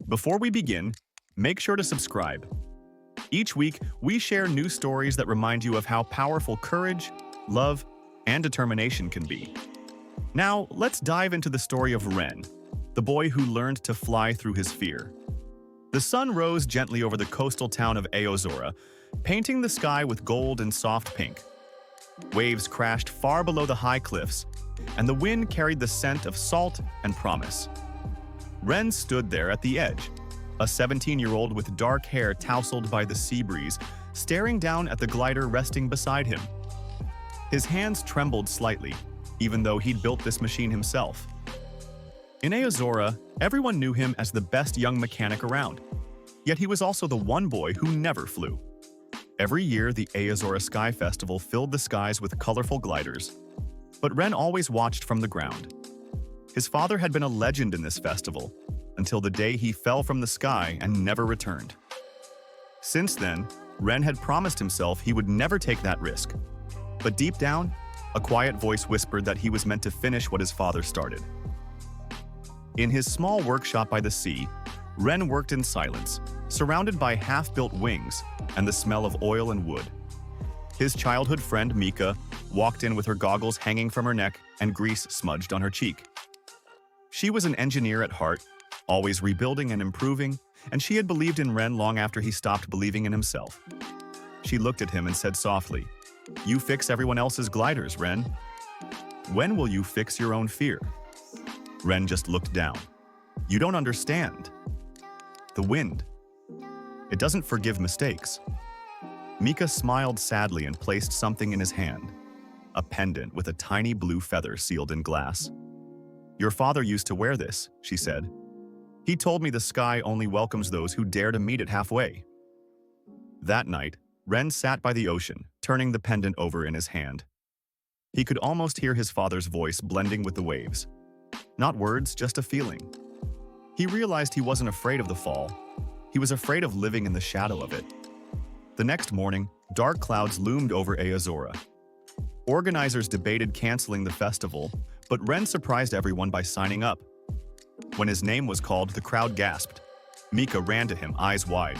Before we begin, make sure to subscribe. Each week, we share new stories that remind you of how powerful courage, love, and determination can be. Now, let's dive into the story of Ren, the boy who learned to fly through his fear. The sun rose gently over the coastal town of Aozora, painting the sky with gold and soft pink. Waves crashed far below the high cliffs, and the wind carried the scent of salt and promise. Ren stood there at the edge, a 17-year-old with dark hair tousled by the sea breeze, staring down at the glider resting beside him. His hands trembled slightly, even though he'd built this machine himself. In Aozora, everyone knew him as the best young mechanic around, yet he was also the one boy who never flew. Every year, the Aozora Sky Festival filled the skies with colorful gliders, but Ren always watched from the ground. His father had been a legend in this festival, until the day he fell from the sky and never returned. Since then, Ren had promised himself he would never take that risk. But deep down, a quiet voice whispered that he was meant to finish what his father started. In his small workshop by the sea, Ren worked in silence, surrounded by half-built wings and the smell of oil and wood. His childhood friend Mika walked in with her goggles hanging from her neck and grease smudged on her cheek. She was an engineer at heart, always rebuilding and improving, and she had believed in Ren long after he stopped believing in himself. She looked at him and said softly, "You fix everyone else's gliders, Ren. When will you fix your own fear?" Ren just looked down. "You don't understand. The wind. It doesn't forgive mistakes." Mika smiled sadly and placed something in his hand, a pendant with a tiny blue feather sealed in glass. "Your father used to wear this," she said. "He told me the sky only welcomes those who dare to meet it halfway." That night, Ren sat by the ocean, turning the pendant over in his hand. He could almost hear his father's voice blending with the waves. Not words, just a feeling. He realized he wasn't afraid of the fall. He was afraid of living in the shadow of it. The next morning, dark clouds loomed over Aozora. Organizers debated canceling the festival, but Ren surprised everyone by signing up. When his name was called, the crowd gasped. Mika ran to him, eyes wide.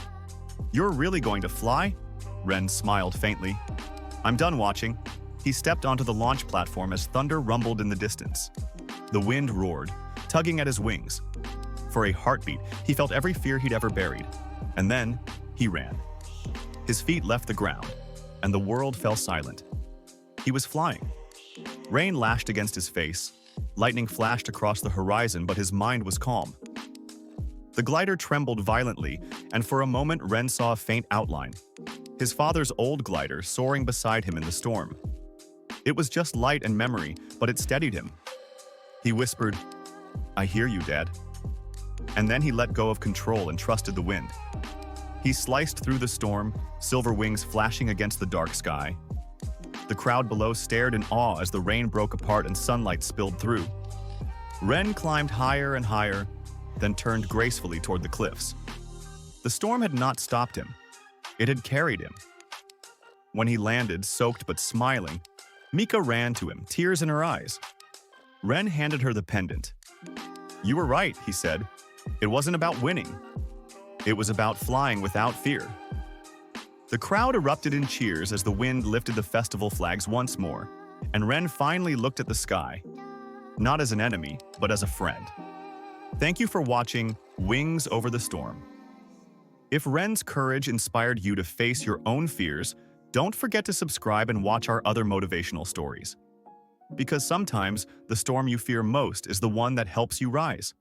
"You're really going to fly?" Ren smiled faintly. "I'm done watching." He stepped onto the launch platform as thunder rumbled in the distance. The wind roared, tugging at his wings. For a heartbeat, he felt every fear he'd ever buried. And then, he ran. His feet left the ground, and the world fell silent. He was flying. Rain lashed against his face. Lightning flashed across the horizon, but his mind was calm. The glider trembled violently, and for a moment Ren saw a faint outline. His father's old glider soaring beside him in the storm. It was just light and memory, but it steadied him. He whispered, "I hear you, Dad." And then he let go of control and trusted the wind. He sliced through the storm, silver wings flashing against the dark sky. The crowd below stared in awe as the rain broke apart and sunlight spilled through. Ren climbed higher and higher, then turned gracefully toward the cliffs. The storm had not stopped him. It had carried him. When he landed, soaked but smiling, Mika ran to him, tears in her eyes. Ren handed her the pendant. "You were right," he said. "It wasn't about winning. It was about flying without fear." The crowd erupted in cheers as the wind lifted the festival flags once more, and Ren finally looked at the sky, not as an enemy, but as a friend. Thank you for watching Wings Over the Storm. If Ren's courage inspired you to face your own fears, don't forget to subscribe and watch our other motivational stories. Because sometimes the storm you fear most is the one that helps you rise.